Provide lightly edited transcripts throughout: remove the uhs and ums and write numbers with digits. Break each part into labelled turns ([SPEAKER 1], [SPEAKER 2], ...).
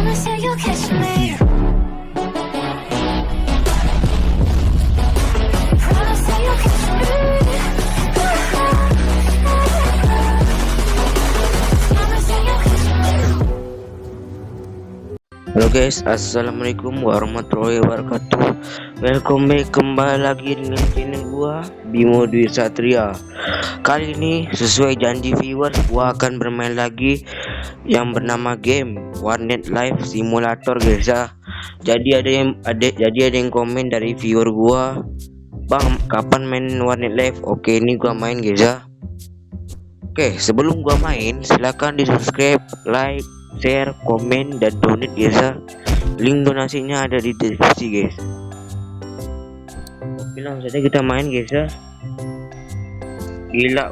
[SPEAKER 1] Promise that you'll catch me. Promise that you'll catch me. Promise that you'll catch me.
[SPEAKER 2] Halo guys, assalamualaikum warahmatullahi wabarakatuh. Welcome back kembali lagi dengan channel gua Bimo Dwi Satria. Kali ini sesuai janji viewers, gua akan bermain lagi yang bernama game Warnet Live Simulator guys ya. Jadi ada yang komen dari viewer gua, "Bang, kapan main Warnet Live?" Oke, ini gua main guys ya. Oke, sebelum gua main silahkan di subscribe, like, share, komen, dan donate guys ya. Link donasinya ada di deskripsi guys. Oke, langsung saja kita main guys ya. Gila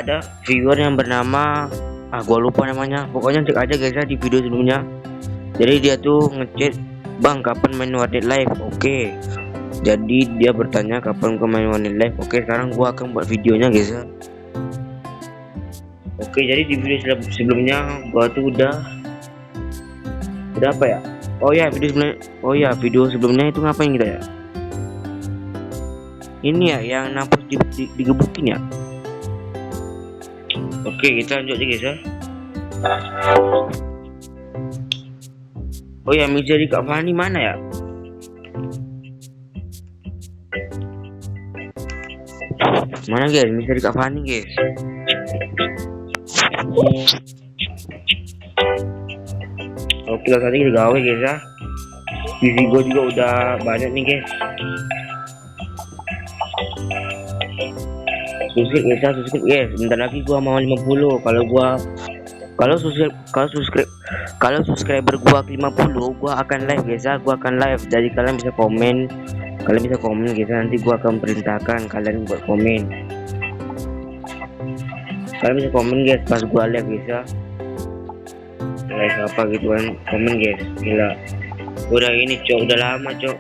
[SPEAKER 2] ada viewer yang bernama gua lupa namanya. Pokoknya cek aja guys ya di video sebelumnya. Jadi dia tuh ngechat, "Bang, kapan main Warnet Live?" Oke. Jadi dia bertanya kapan gua main Warnet Live. Oke, sekarang gua akan buat videonya guys ya. Oke, jadi di video sebelumnya gua tuh udah apa ya? Video sebelumnya itu ngapain kita ya? Ini ya yang nampus digebukin ya. Oke, kita lanjut aja guys ya. Oh ya, misteri Kak Fani mana ya? Mana guys, misteri Kak Fani guys? Oke, langsung aja kita gawe guys ya. Gizi gue juga udah banyak nih guys. Subscribe guys. Bentar lagi gua mau 50. Kalau subscriber gua 50, gua akan live guys ya. Gua akan live. Jadi kalian bisa komen guys ya. Nanti gua akan perintahkan kalian buat komen. Kalian bisa komen guys pas gua live guys ya. Live apa gitu kan, komen guys. Gila. Udah ini cok, udah lama cok.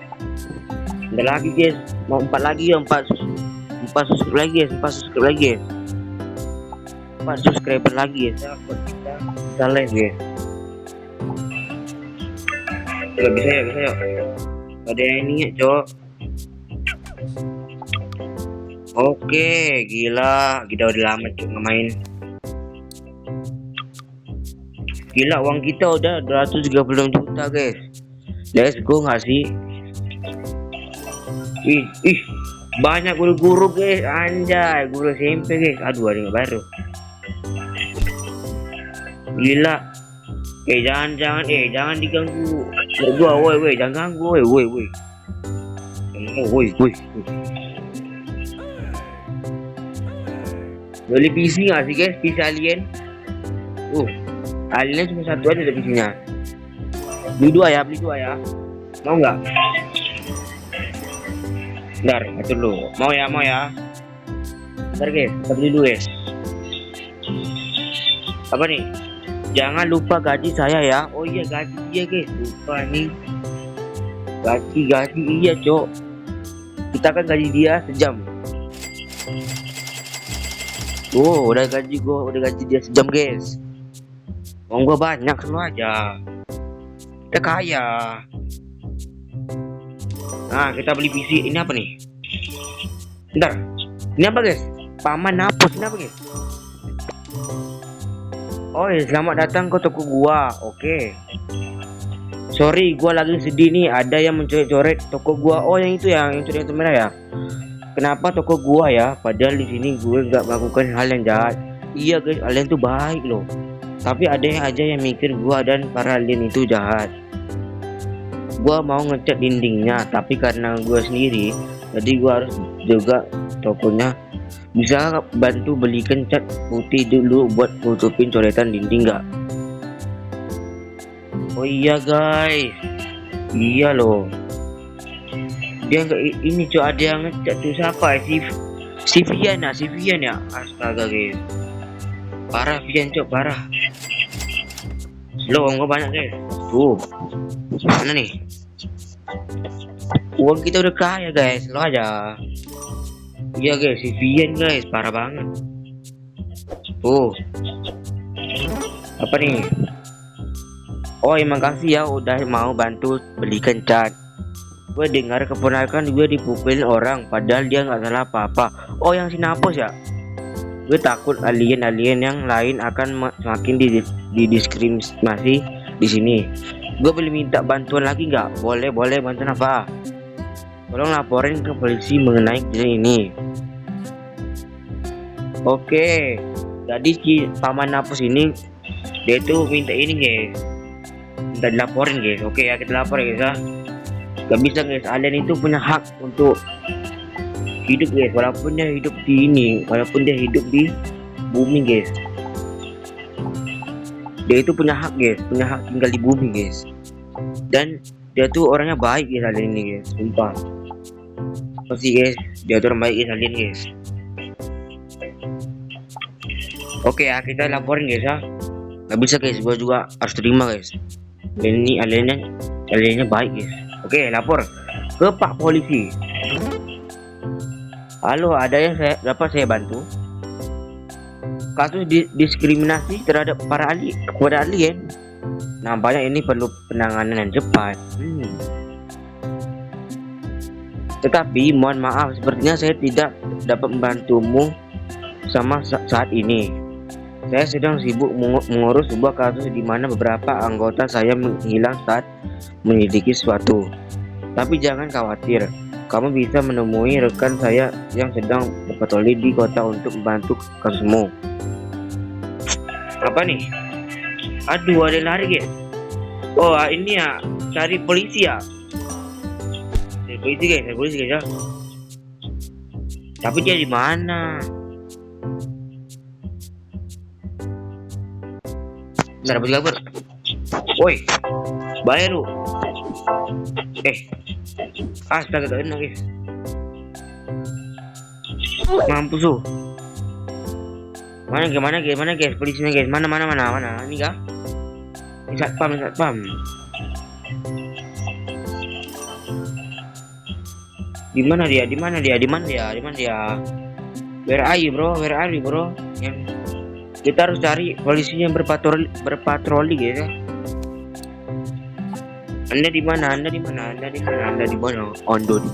[SPEAKER 2] Udah lagi guys. Mau 4 lagi ya, 4 subscribe lagi guys, 4 subscriber lagi guys. Kita live guys. Bisa ya. Ada yang ini ya cok. Oke, gila, kita udah lama cok ngemain. Gila, uang kita udah 236 juta guys. Let's go nggak sih? Ih, banyak guru guys, anjay, guru SMP guys. Aduh, ada yang baru. Gila. Jangan diganggu. Gua, woi, jangan ganggu, woi. Boleh PC nggak sih guys? PC alien. Aliennya cuma satu aja ada PC-nya. Beli dua ya. Mau nggak? Bentar, atur dulu. Mau ya. Bentar guys, kita beli dulu guys. Apa nih? Jangan lupa gaji saya ya. Oh iya, gaji dia guys. Lupa nih. Gaji iya cok. Kita kan gaji dia sejam. Udah gaji dia sejam guys. Uang gua banyak, selalu aja. Kita kaya. Nah, kita beli PC. Ini apa nih? Bentar. Ini apa guys? Paman hapus. Ini apa guys? Oh ya, selamat datang ke toko gua. Oke. Sorry, gua lagi sedih nih. Ada yang mencoret toko gua. Oh, yang itu yang coret itu merah ya. Kenapa toko gua ya? Padahal di sini gue nggak melakukan hal yang jahat. Iya guys, alien tuh baik loh. Tapi ada yang aja yang mikir gua dan para alien itu jahat. Gua mau ngecat dindingnya, tapi karena gua sendiri, jadi gua harus juga tokonya. Bisa bantu belikan cat putih dulu buat tutupin coretan dinding nggak? Oh iya guys, iya loh. Dia nggak ini cok, ada yang ngecat tuh siapa? Si Vian ya. Astaga guys, parah Vian cok, parah. Lo uang gua banyak guys. Tuh, mana nih? Uang kita udah kaya guys, lo aja. Iya guys, si Vian guys, parah banget. Tuh, apa nih? Oh, emang kasih ya udah mau bantu belikan cat. Gue dengar keponakan gue dipukulin orang padahal dia nggak salah apa-apa. Oh, yang Sinapos ya? Gue takut alien-alien yang lain akan semakin didiskriminasi di sini. Gue boleh minta bantuan lagi nggak? Boleh, boleh, bantuan apa? Tolong laporin ke polisi mengenai kejadian ini. Oke, jadi si paman Napos ini dia tuh minta ini guys, minta dilaporin guys. Oke ya, kita lapor guys ya. Gak bisa guys, alien itu punya hak untuk hidup guys, walaupun dia hidup di ini, walaupun dia hidup di bumi guys. Dia itu punya hak guys, punya hak tinggal di bumi guys. Dan dia tuh orangnya baik guys, alien ini guys, sumpah. Pasti guys, dia tuh orang baik guys, alien guys. Oke ya, kita laporin guys ya. Gak bisa guys, gua juga harus terima guys. Dan ini aliennya baik guys. Oke, lapor ke Pak Polisi. Halo, ada yang dapat saya bantu? Kasus diskriminasi terhadap kepada alien. Nampaknya ini perlu penanganan yang cepat. Tetapi mohon maaf, sepertinya saya tidak dapat membantumu sama saat ini. Saya sedang sibuk mengurus sebuah kasus di mana beberapa anggota saya menghilang saat menyelidiki sesuatu. Tapi jangan khawatir, kamu bisa menemui rekan saya yang sedang berpatroli di kota untuk membantu kasusmu. Apa nih? Aduh, ada lari guys. Oh, ini ya, cari polisi ya. Cari polisi guys ya. Tapi dia di mana? Bentar, bos kabur. Woi, bayar lu. Astaga, tak enak guys. Mampus lu. Mana guys, polisinya guys. Mana. Ini kah? Ini satpam. Di mana dia? Where are you bro? Kita harus cari polisinya yang berpatroli guys ya. Anda di mana? Ondo di.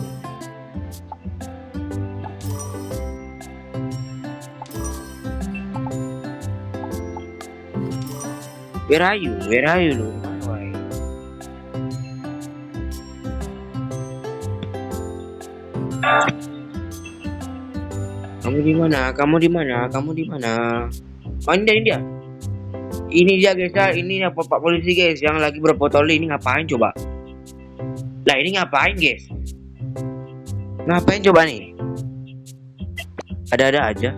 [SPEAKER 2] Where are you lu? Kamu di mana? Oh, ini dia. Ini dia guys ya, ini ya Pak Polisi guys yang lagi berpatroli. Ini ngapain coba? Lah ini ngapain guys? Ngapain coba nih? Ada-ada aja.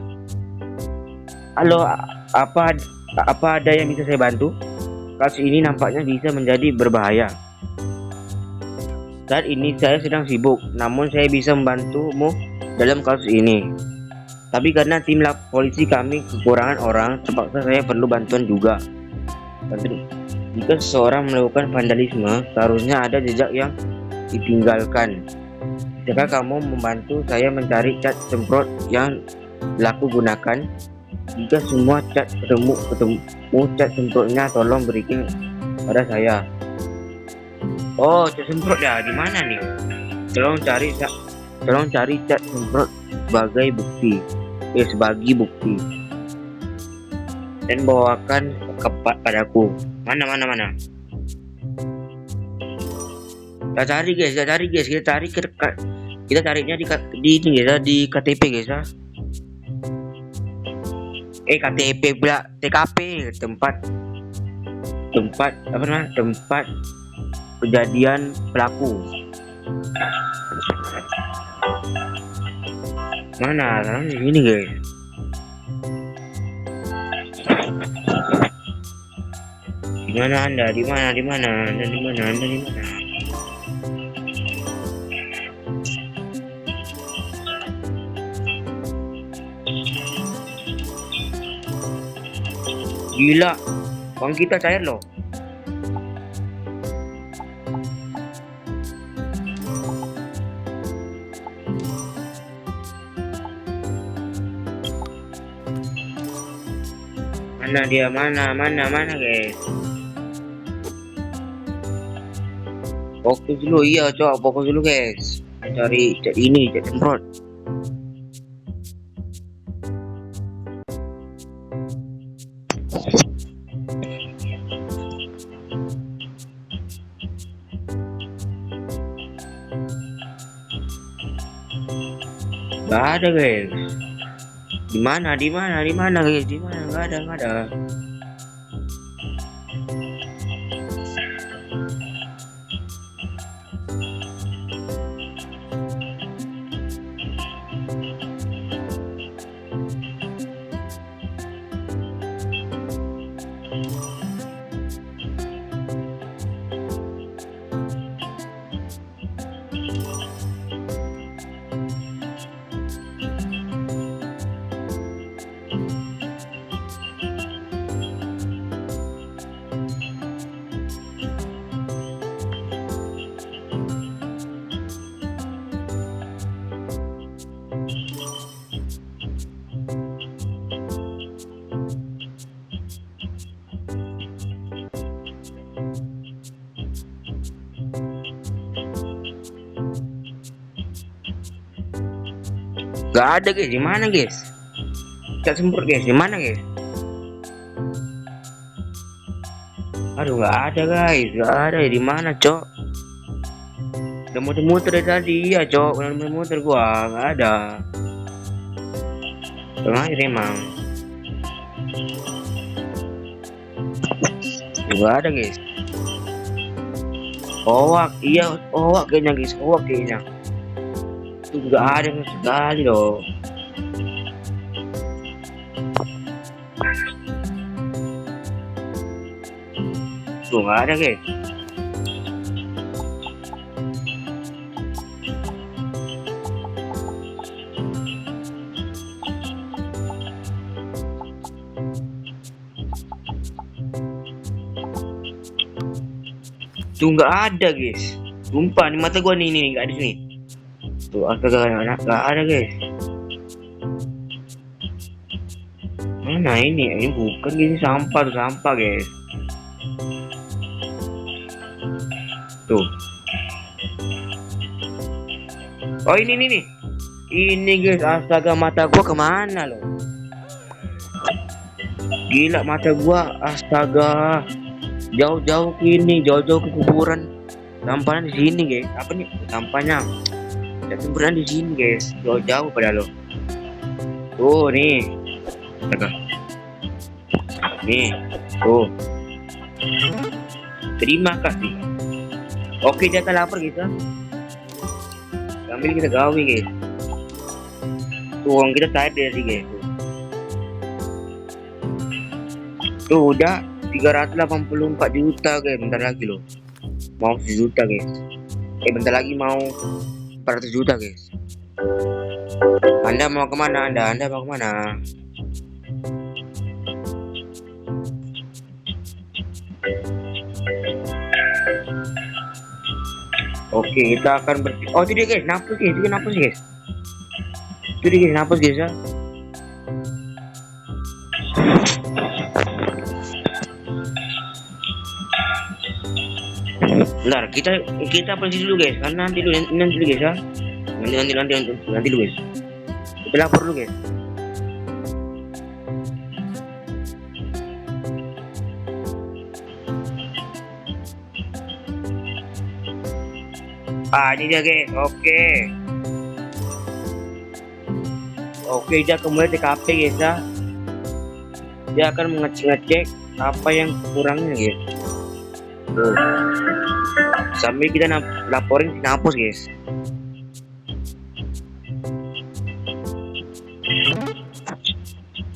[SPEAKER 2] Halo, apa ada yang bisa saya bantu? Kasus ini nampaknya bisa menjadi berbahaya. Saat ini saya sedang sibuk, namun saya bisa membantumu dalam kasus ini. Tapi karena tim polisi kami kekurangan orang, terpaksa saya perlu bantuan juga. Jika seseorang melakukan vandalisme, seharusnya ada jejak yang ditinggalkan. Jika kamu membantu saya mencari cat semprot yang laku gunakan, jika semua cat ketemu cat semprotnya, tolong berikan pada saya. Oh, cat semprot ya, di mana nih? Tolong cari cat semprot sebagai bukti. Dan bawakan padaku. Mana. Kita cari guys. Kita carinya di KTP guys ya. KTP pula, TKP, tempat kejadian pelaku. Mana? Ini guys. Di mana Anda? Gila, uang kita cair loh. Mana dia? Mana guys? Fokus dulu, iya cok, fokus dulu guys. Cari ini, cari semprot. Gak ada guys. Di mana guys? Di mana? Gak ada. Gak ada guys, di mana guys? Cak semprot guys, di mana guys? Aduh, gak ada guys, gak ada. Di mana cok? Udah muter-muter dari tadi, iya cok. Udah muter gua, gak ada. Terakhir emang. Gak ada guys. Owak, iya owak kayaknya guys, owak kayaknya. Itu gak ada sama sekali loh. Tuh gak ada guys. Tuh gak ada guys. Sumpah di mata gua nih gak ada sini. Tuh astaga, gak ada guys. Mana ini? Ini bukan gini, sampah tuh, sampah guys. Tuh. Oh ini nih. Ini guys, astaga, mata gua kemana loh? Gila mata gua, astaga. Jauh-jauh ke ini, jauh-jauh ke kuburan. Sampahnya di sini guys. Apa nih? Sampahnya. Kuburan di sini guys. Jauh-jauh pada lo. Tuh nih. Astaga. Nih. Tuh. Terima kasih. Oke, jatah lapar kita. Sambil kita gawe guys. Tuh uang kita cair dari guys. Tuh udah 384 juta guys. Bentar lagi loh. Mau 1 juta guys. Bentar lagi mau 400 juta guys. Anda mau kemana? Anda mau kemana? Oke, kita akan oh itu dia guys, nafas guys, itu nafas guys. Itu dia guys, nafas guys ya. Bentar, kita berhenti dulu guys, karena nanti dulu guys ya. Nanti dulu guys. Kita lapor dulu guys. Ini dia guys, oke dia kembali TKP guys ya. Dia akan ngecek apa yang kurangnya guys. Tuh. Sambil kita laporin di Napos guys.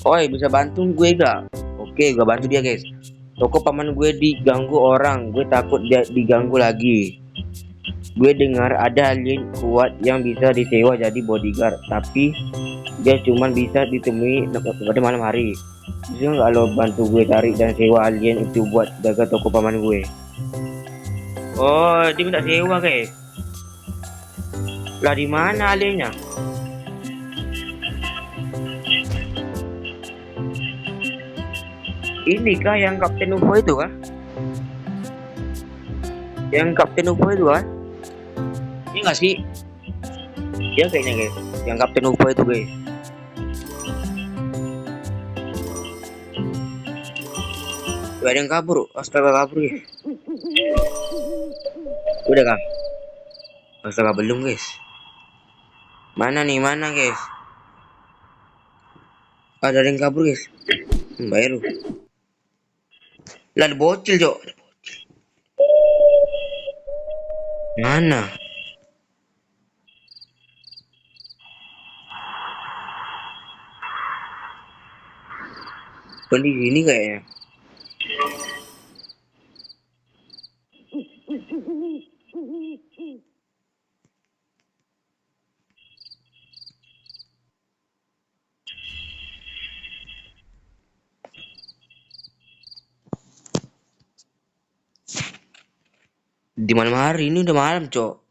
[SPEAKER 2] Oi, bisa bantu gue gak? Oke, gue bantu dia guys. Toko paman gue diganggu orang, gue takut dia diganggu lagi. Gue dengar ada alien kuat yang bisa disewa jadi bodyguard, tapi dia cuma bisa ditemui pada malam hari. Bisa nggak lo bantu gue tarik dan sewa alien itu buat jaga toko paman gue? Oh, dia minta sewa guys. Lah di mana aliennya? Ini kah yang Kapten UFO itu kah? Yang Kapten UFO itu kan? Ini nggak sih? Ya kayaknya guys. Yang Kapten UFO itu guys. Tuh, ada yang kabur. Astaga kabur ya. Udah kah? Astaga belum guys. Mana nih mana guys? Ada yang kabur guys. Bayar lu. Lah ada bocil cok. Mana? Bukan di sini kayaknya. Di malam hari ini udah malam cok.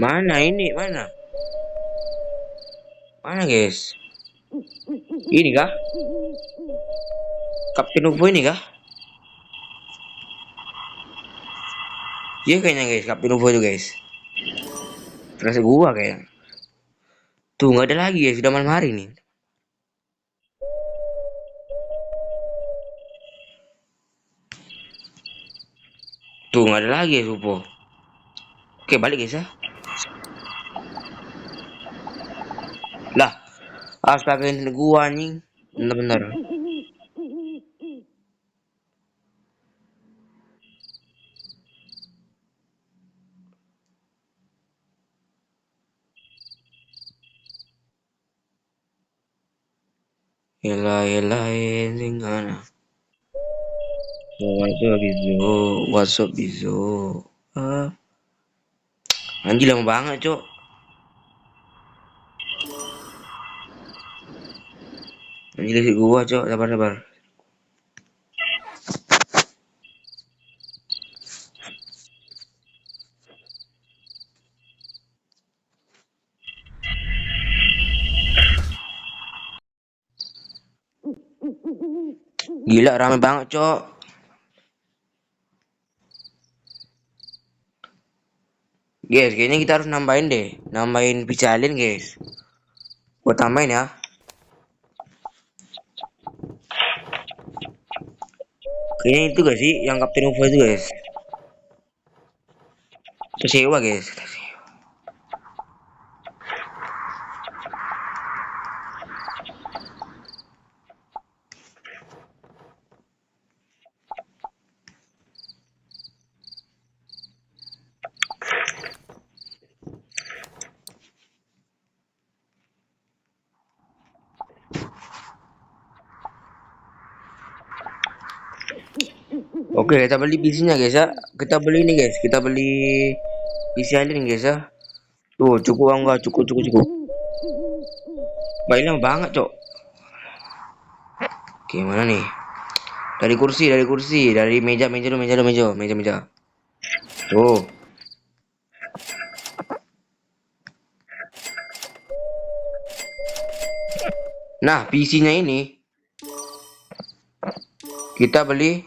[SPEAKER 2] Mana ini? Mana? Mana guys? Ini kah? Kapten UFO ini kah? Iya kayaknya guys, Kapten UFO itu guys. Terasa gua kayak. Tuh nggak ada lagi ya, sudah malam hari nih. Tuh nggak ada lagi ya UFO. Oke balik guys ya. Lah, astaga ini gua anjing. Bener-bener. Elah elah gimana? What's up Bizo? Ah, anjing lama banget cok. Anjing listrik gua cok, sabar sabar. Gila rame banget cok. Guys, kayaknya kita harus nambahin deh, nambahin pisalin guys. Gua tambahin ya. Kayaknya itu gak sih yang Kapten UFO itu guys. Kita guys. Oke, kita beli PC-nya guys ya. Kita beli ini guys, kita beli PC alien guys ya. Tuh, cukup enggak? Cukup, cukup, cukup. Baiknya banget, Cok. Gimana nih? Dari kursi, dari meja, meja dulu, meja dulu, meja, meja, meja. Tuh. Nah, PC-nya ini kita beli.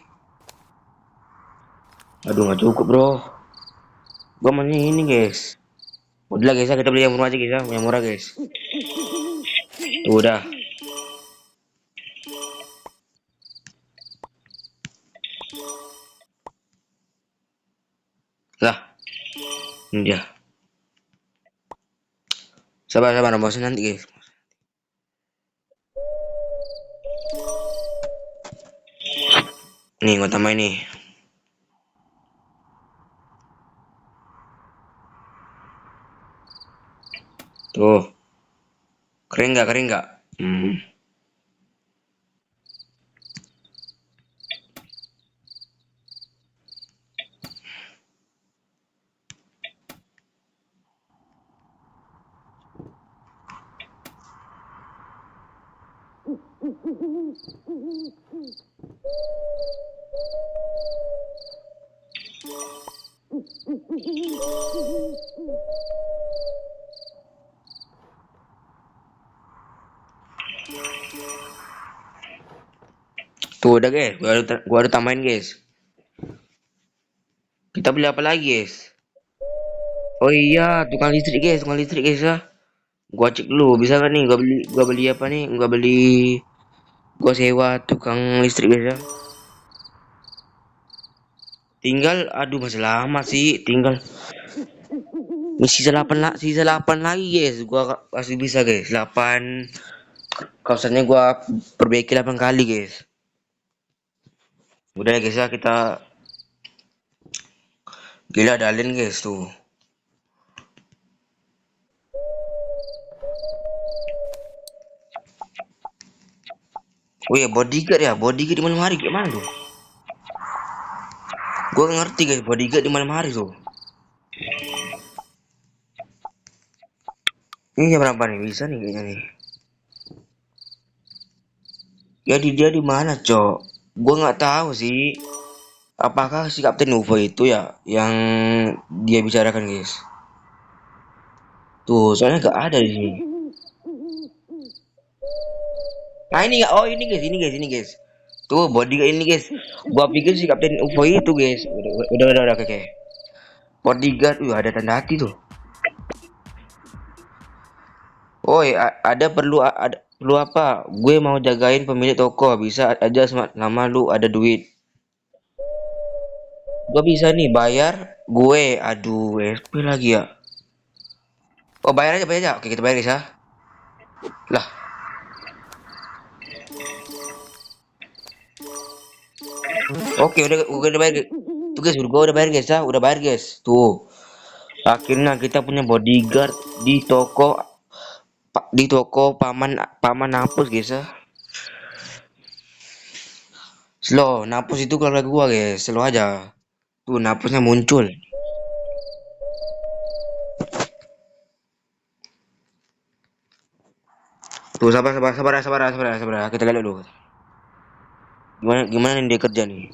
[SPEAKER 2] Aduh, nggak cukup, bro. Gua maunya ini, guys. Udah guys, ya, kita beli yang murah aja guys ya, yang murah guys. Tuh, udah. Lah, ini dia. Sabar, sabar, bosan nanti guys. Nih, gua tambahin nih. Tuh. Keren nggak? Keren nggak? Hmm. Tuh udah guys, gua ada tambahin guys. Kita beli apa lagi guys? Oh iya, tukang listrik guys ya. Gua cek dulu, bisa kan nih? Gua beli apa nih? Gua sewa tukang listrik guys ya. Tinggal, aduh masih lama sih. Tinggal sisa 8 lagi guys. Gua masih bisa guys. 8 kawasannya gua perbaiki 8 kali guys. Udah ya guys ya, kita gila dalin guys tuh. Oh ya, bodyguard di malam hari gimana tuh? Gua nggak ngerti guys, bodyguard di malam hari tuh. Ini jam berapa nih? Bisa nih kayaknya nih. Ya dia di mana, Cok? Gua nggak tahu sih. Apakah si Kapten UFO itu ya yang dia bicarakan, guys? Tuh, soalnya nggak ada di sini. Nah ini nggak, oh ini guys. Tuh bodyguard ini guys. Gua pikir si Kapten UFO itu guys. Udah oke. Bodyguard, ada tanda hati tuh. Oh ya, perlu apa? Gue mau jagain pemilik toko. Bisa aja nama lu ada duit. Gua bisa nih bayar gue. Aduh, SP lagi ya. Oh, bayar aja. Oke, kita bayar guys ya. Lah, oke udah bayar. Tuh guys, gua udah bayar guys ya. Udah bayar guys. Tuh. Akhirnya kita punya bodyguard di toko paman paman Napus guys ya. Slow, Napus itu keluarga gua guys. Slow aja. Tuh Napusnya muncul. Tuh sabar. Kita lihat dulu. Gimana nih dia kerja nih?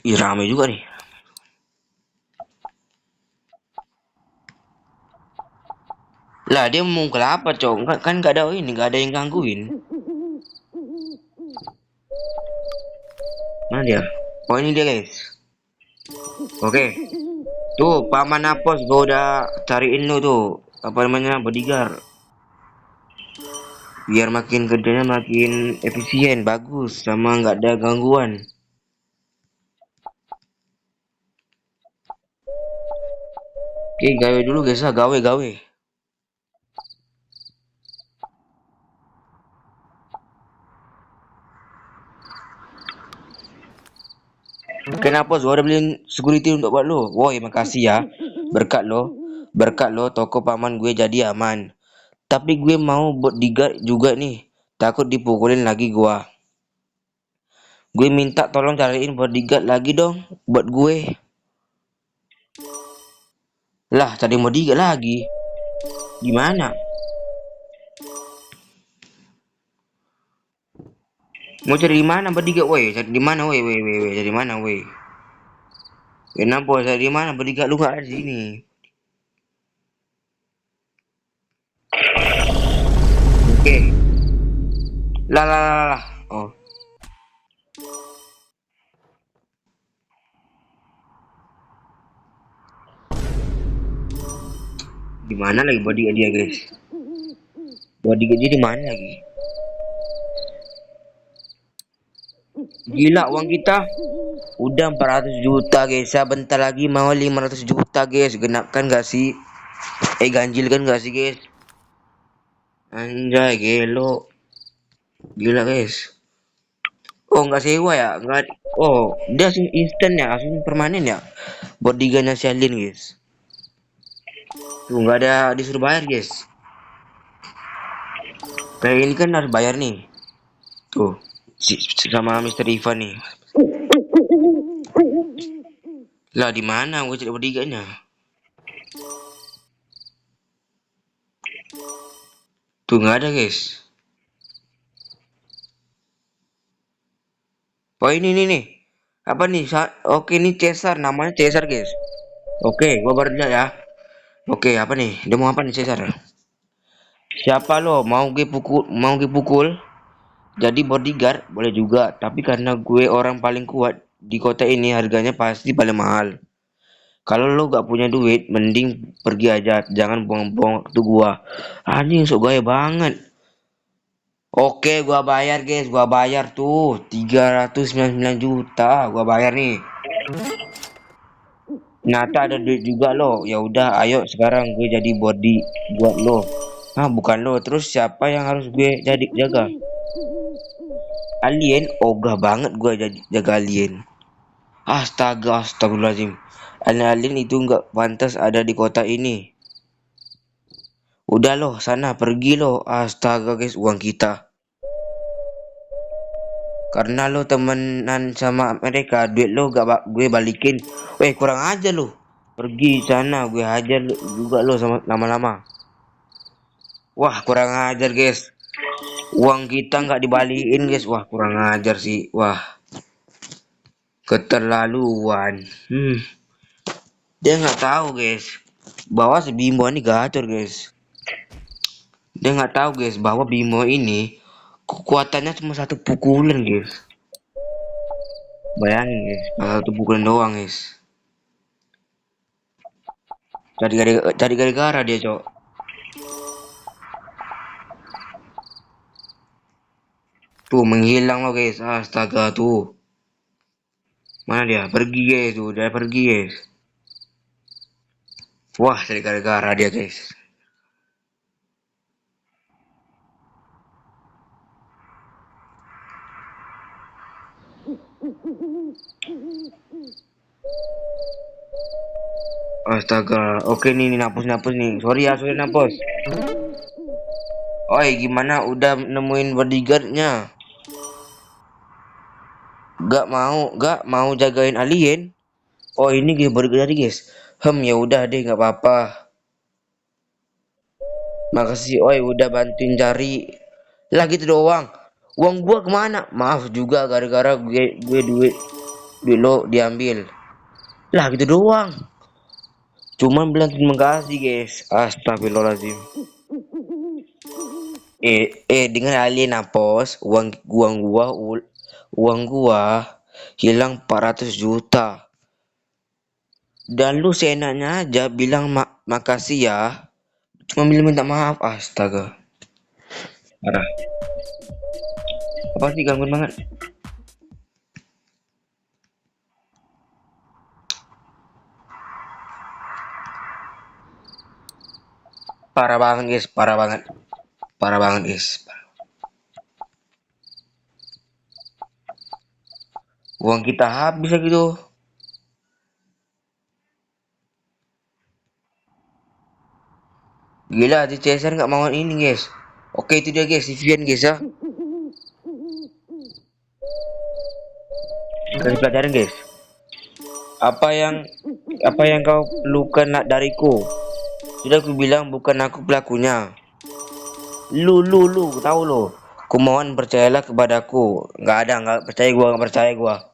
[SPEAKER 2] Ih, rame juga nih. Lah dia mau ke apa, Cok? Kan nggak ada ini, nggak ada yang gangguin. Mana dia? Oh ini dia guys. Oke. Tuh paman Apos gua udah cariin lu tuh. Apa namanya bodyguard. Biar makin kerjanya makin efisien, bagus, sama nggak ada gangguan. Oke, gawe dulu guys lah, gawe. Kenapa gua udah beliin security untuk buat lo? Woi, makasih ya. Berkat lo. Berkat lo toko paman gue jadi aman. Tapi gue mau bodyguard juga nih. Takut dipukulin lagi gua. Gue minta tolong cariin bodyguard lagi dong buat gue. Lah, cari bodyguard lagi. Gimana? Mau cari di mana bodyguard, woi? Cari di mana, woi? Cari di mana, woi? Kenapa cari di mana bodyguard lu gak ada di sini? Oke. Lah. Oh, di mana lagi bodyguard dia, guys? Bodyguard dia di mana lagi? Gila uang kita udah 400 juta guys ya, bentar lagi mau 500 juta guys. Genapkan gak sih? Ganjil kan gak sih guys? Anjay gelo. Gila guys. Oh nggak sewa ya? Nggak. Oh dia langsung instan ya, langsung permanen ya. Bodyguardnya Shalin guys. Tuh nggak ada disuruh bayar guys. Kayak ini kan harus bayar nih. Tuh sama Mr. Ivan nih. Lah di mana gue cari bodyguardnya? Tuh nggak ada guys. Oh ini nih. Apa nih? Oke ini Cesar, namanya Cesar guys. Oke, gua baru lihat ya. Oke, apa nih? Dia mau apa nih Cesar? Siapa lo? Mau gue pukul? Jadi bodyguard boleh juga, tapi karena gue orang paling kuat di kota ini harganya pasti paling mahal. Kalau lo gak punya duit, mending pergi aja, jangan buang-buang waktu gua. Anjing sok gaya banget. Oke, gua bayar guys, gua bayar tuh 399 juta, gua bayar nih. Nata ada duit juga lo. Ya udah, ayo sekarang gue jadi body buat lo. Ah, bukan lo. Terus siapa yang harus gue jadi jaga? Alien? Ogah banget gue jadi jaga alien. Astaga, astagfirullahaladzim. Alien itu nggak pantas ada di kota ini. Udah loh, sana pergi lo. Astaga guys, uang kita. Karena lo temenan sama mereka, duit lo gak gue balikin. Weh, kurang aja lo. Pergi sana, gue hajar juga lo sama lama-lama. Wah, kurang ajar guys. Uang kita nggak dibalikin guys. Wah, kurang ajar sih. Wah, keterlaluan. Dia nggak tahu guys. Bahwa si Bimo ini gacor guys. Dia nggak tahu guys bahwa Bimo ini kekuatannya cuma satu pukulan guys. Bayangin guys, satu pukulan doang guys. Cari gara-gara dia cok. Tuh menghilang loh guys. Astaga tuh. Mana dia? Pergi guys tuh. Dia pergi guys. Wah, cari gara-gara dia guys. Astaga, oke nih napus nih. Sorry napus. Oi, gimana? Udah nemuin bodyguardnya? Gak mau jagain alien? Oh ini guys bodyguard tadi guys. Ya udah deh, nggak apa-apa. Makasih, oi udah bantuin cari. Lah gitu doang. Uang gua kemana? Maaf juga gara-gara gue duit lo diambil. Lah gitu doang. Cuman bilang terima kasih guys. Astagfirullahaladzim. Dengan alien napos uang gua hilang 400 juta. Dan lu seenaknya aja bilang makasih ya. Cuma bilang minta maaf. Astaga. Parah. Apa sih gangguan banget? Parah banget guys. Parah banget. Parah banget guys. Uang kita habis lagi tuh. Gila di Cesar nggak mau ini guys. Oke itu dia guys. Vivian guys ya. Kasih pelajaran guys. Apa yang kau perlukan dariku? Sudah aku bilang bukan aku pelakunya. Lu tahu lo. Kumohon percayalah kepadaku. Nggak percaya gua, nggak percaya gua.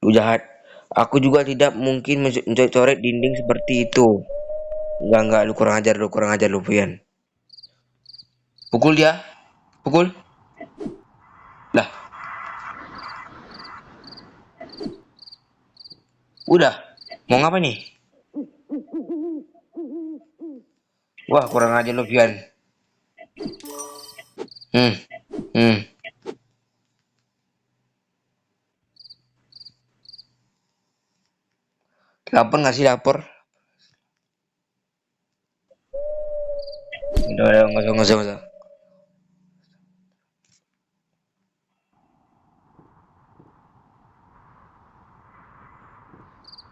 [SPEAKER 2] Lu jahat. Aku juga tidak mungkin mencoret dinding seperti itu. Enggak, lu kurang ajar lu, Pian. Pukul dia. Pukul. Lah, udah. Mau ngapa nih? Wah, kurang ajar lu, Pian. Hmm. Hmm. Lapor nggak sih lapor? Udah, nggak usah.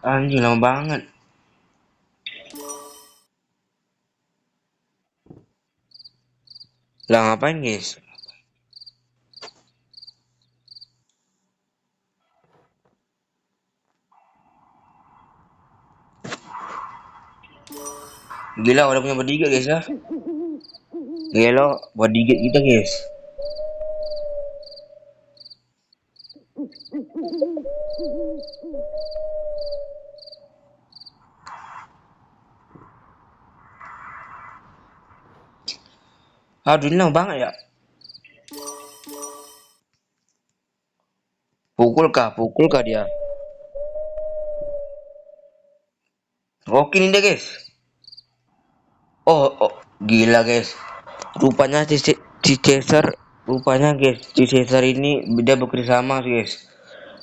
[SPEAKER 2] Anjing lama banget. Lah ngapain guys? Gila udah punya bodyguard guys ya. Gila bodyguard kita guys. Aduh ini lama banget ya. Pukul kah dia? Oke nih deh guys. Oh, gila guys. Rupanya si Caesar, rupanya guys, si Caesar ini dia bekerja sama guys.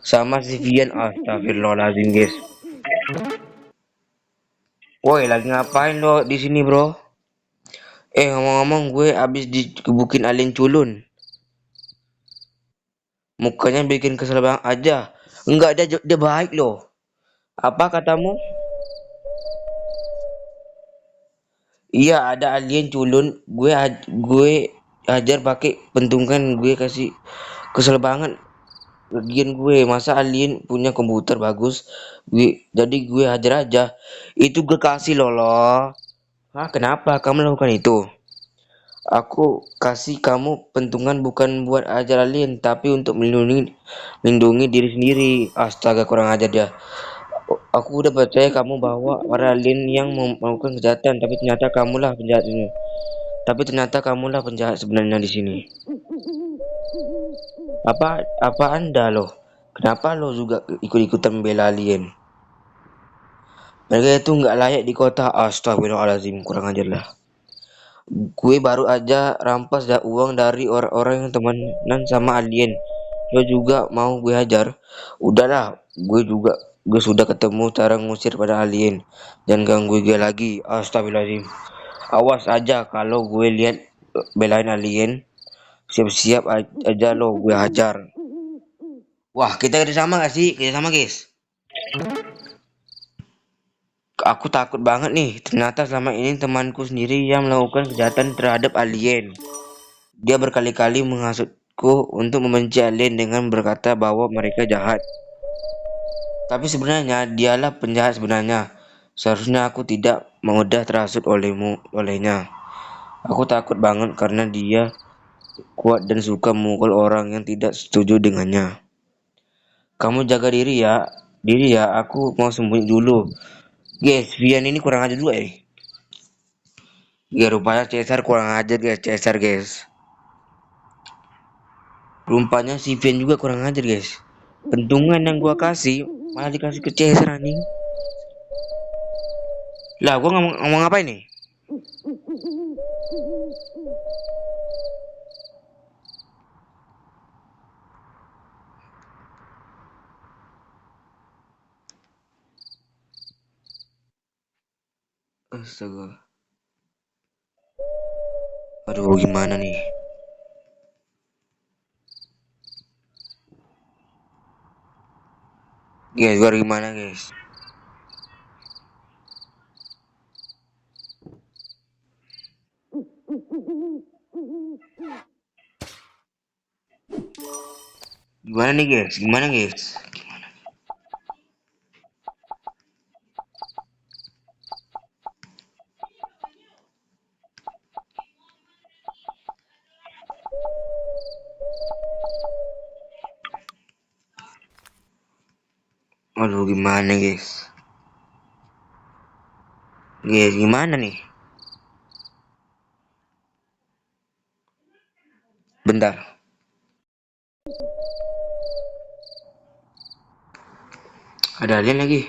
[SPEAKER 2] Sama si Vian, astagfirullahaladzim guys. Woi, lagi ngapain lo di sini bro? Ngomong-ngomong gue abis dikebukin alien culun. Mukanya bikin kesel banget aja. Enggak, dia baik loh. Apa katamu? Iya, ada alien culun. Gue ajar pakai pentungan, gue kasih kesel banget. Lagian gue masa alien punya komputer bagus. Jadi gue hajar aja. Itu gue kasih loh. Hah, kenapa kamu lakukan itu? Aku kasih kamu pentungan bukan buat ajar alien, tapi untuk melindungi diri sendiri. Astaga, kurang ajar dia. Aku udah percaya kamu bahwa para alien yang melakukan kejahatan, Tapi ternyata kamulah penjahat sebenarnya di sini. Apa Anda loh? Kenapa lo juga ikut-ikutan membela alien? Mereka itu nggak layak di kota. Astagfirullahaladzim, kurang ajar lah. Gue baru aja rampas uang dari orang-orang yang temenan sama alien. Lo juga mau gue hajar? Udahlah, gue sudah ketemu cara ngusir pada alien. Jangan ganggu gue lagi. Astagfirullahaladzim. Awas aja kalau gue lihat belain alien. Siap-siap aja lo gue hajar. Wah, kita kerjasama gak sih? Kerjasama guys. Aku takut banget nih. Ternyata selama ini temanku sendiri yang melakukan kejahatan terhadap alien. Dia berkali-kali menghasutku untuk membenci alien dengan berkata bahwa mereka jahat. Tapi sebenarnya dialah penjahat sebenarnya. Seharusnya aku tidak mudah terhasut olehnya. Aku takut banget karena dia kuat dan suka memukul orang yang tidak setuju dengannya. Kamu jaga diri ya. Aku mau sembunyi dulu. Guys, Vian ini kurang ajar juga ya. Ya rupanya Caesar kurang ajar guys, Caesar guys. Rupanya si Vian juga kurang ajar guys. Pentungan yang gua kasih malah dikasih ke Caesar anjing. Lah, gua ngomong apa ini? Astaga. Aduh, gimana nih? Guys, gua gimana guys? Gimana nih guys? Gimana guys? Aduh, gimana guys? Guys, gimana nih? Bentar. Ada alien lagi.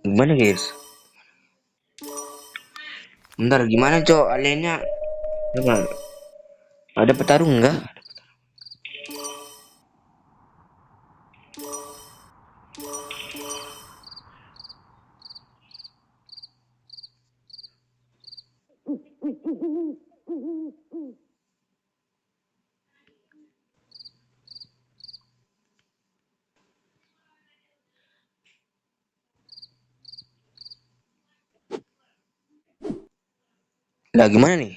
[SPEAKER 2] Gimana guys? Bentar, gimana cok aliennya? Coba. Ada petarung enggak? Lah gimana nih?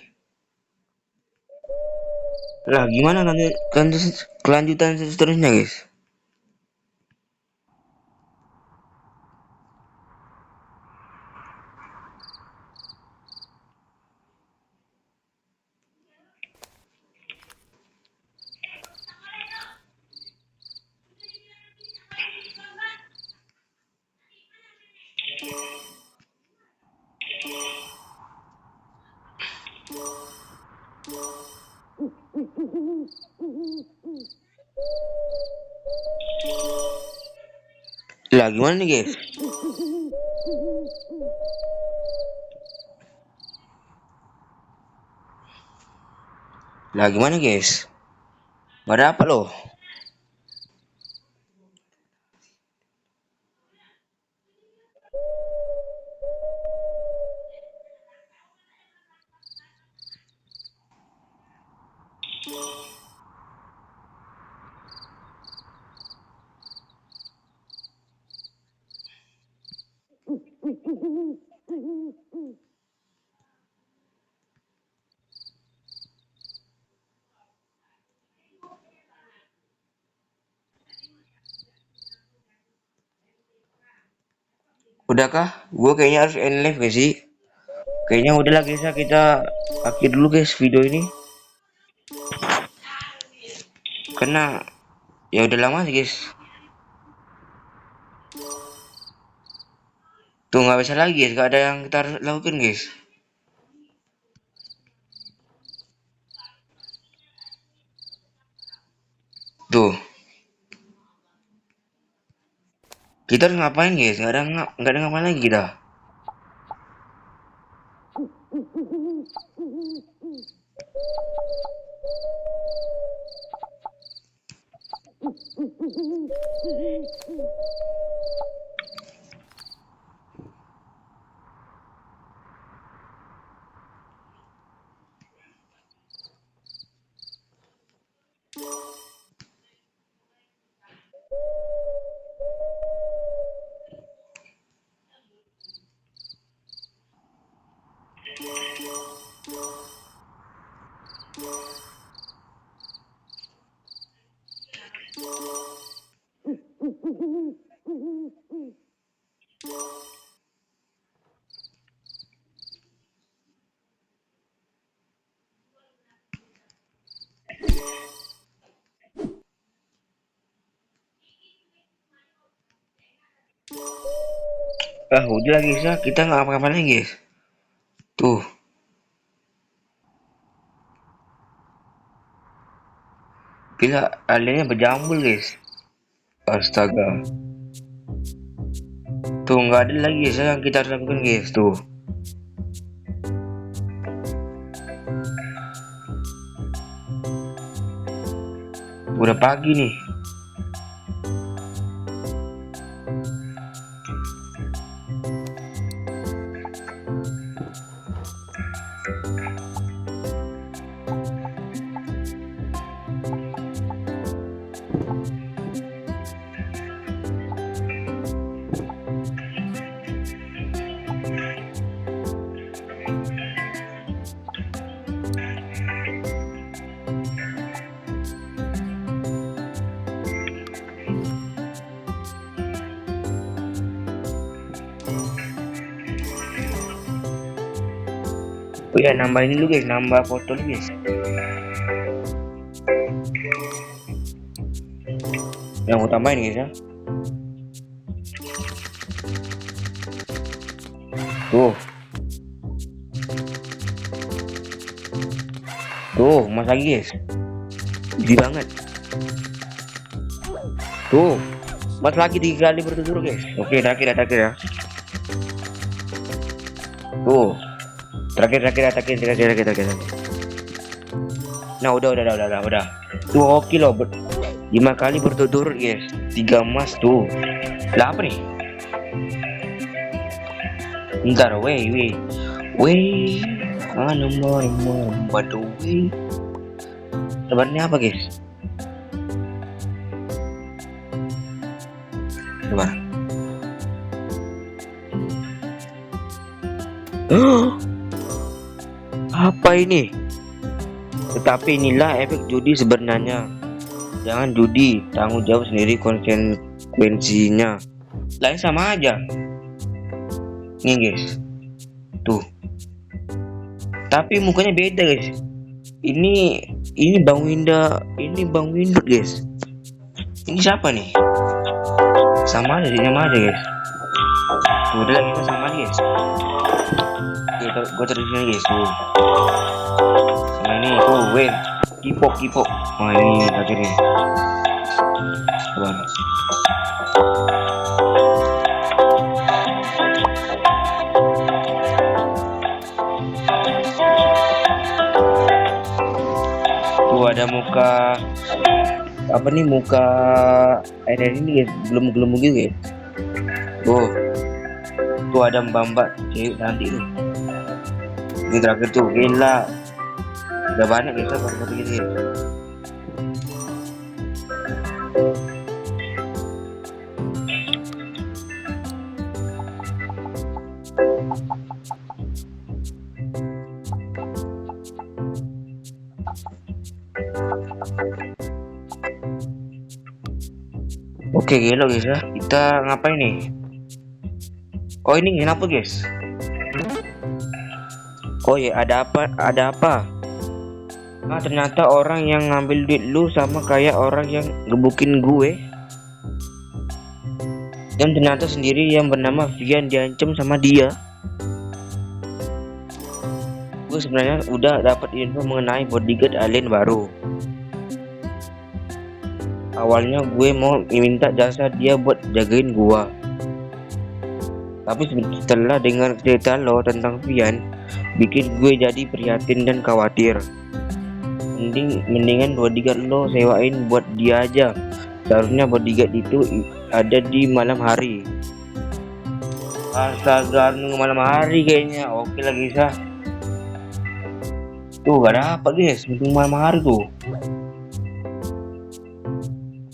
[SPEAKER 2] Lah gimana kelanjutan seterusnya guys? Lah gimana nih guys? Lah gimana guys? Gak ada apa loh. Udahkah? Gue kayaknya harus end live guys sih. Kayaknya udah lah guys ya, kita akhir dulu guys video ini. Karena ya udah lama sih guys. Tuh nggak bisa lagi guys, gak ada yang kita harus lakukan guys. Tuh. Kita harus ngapain guys? Gak ada ngapain lagi kita. Udah lagi guys ya, kita nggak apa-apa lagi guys. Tuh. Gila, aliennya berjambul guys. Astaga. Tuh nggak ada lagi guys yang kita harus lakukan guys. Tuh. Udah pagi nih. Oh ya, nambah ini dulu guys, nambah foto dulu guys. Yang mau tambahin guys ya. Tuh. Tuh, mas lagi guys. Gede banget. Tuh. Mas lagi 3 kali berturut-turut guys. Oke, terakhir ya. Tuh. Terakhir. Nah, udah. Tuh oke loh. 5 kali berturut-turut guys. 3 emas tuh. Lah apa nih? Ntar, weh. Waduh, weh. Sebenarnya apa guys? Coba. Apa ini? Tetapi inilah efek judi sebenarnya. Jangan judi, tanggung jawab sendiri konsekuensinya. Lain sama aja. Nih guys. Tuh. Tapi mukanya beda guys. Ini Bang Winda, ini Bang Windut guys. Ini siapa nih? Sama aja guys. Udah kita sama guys. Oke, gue terus sini guys tuh. Sama ini tuh, weh, kipok. Wah ini aja nih. Sabar. Tuh ada muka apa nih, muka air ini guys, belum gitu guys. Tuh ada mbak cewek nanti tuh. Ini terakhir tuh, gila. Udah banyak guys, foto gitu guys. Oke gila guys ya, kita ngapain nih? Oh ini kenapa guys? Oh ya, ada apa? Nah ternyata orang yang ngambil duit lu sama kayak orang yang gebukin gue. Dan ternyata sendiri yang bernama Vian diancam sama dia. Gue sebenarnya udah dapat info mengenai bodyguard alien baru. Awalnya gue mau minta jasa dia buat jagain gua. Tapi setelah dengar cerita lo tentang Vian, bikin gue jadi prihatin dan khawatir. Mendingan bodyguard lo sewain buat dia aja. Seharusnya bodyguard itu ada di malam hari. Astaga, malam hari kayaknya. Oke lah guys ya. Tuh gak dapat guys, untung malam hari tuh.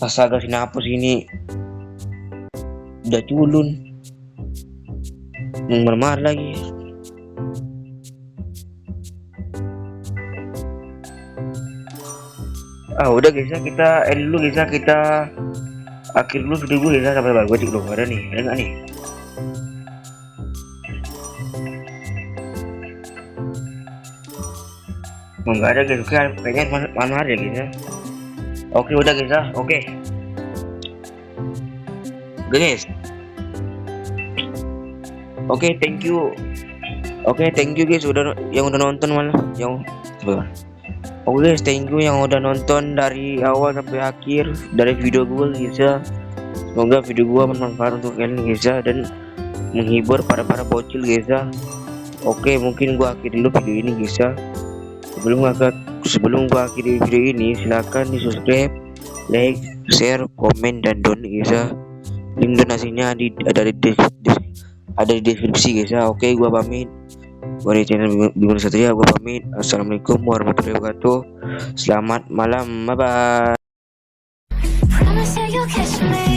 [SPEAKER 2] Astaga, sinapus ini udah culun, marah lagi. Udah guys ya, kita end dulu guys ya, kita akhir dulu video gue guys ya, sampai gue cek dulu ada nggak nih. Nggak ada guys, oke kayaknya mana ada guys ya. Oke udah guys ya, oke guys. Oke thank you guys yang udah nonton malah yang sebentar. Oke guys, thank you yang udah nonton dari awal sampai akhir dari video gue guys ya. Semoga video gue bermanfaat untuk kalian guys ya, dan menghibur para bocil guys ya. Oke, mungkin gue akhiri dulu video ini guys ya. Sebelum gua akhiri video ini, silahkan di subscribe, like, share, komen, dan donate guys ya. Link donasinya ada di deskripsi guys ya. Oke, gua pamit. Gua dari channel Bimo Satria, gua pamit. Assalamualaikum warahmatullahi wabarakatuh. Selamat malam, bye bye.
[SPEAKER 1] Promise that you'll catch me.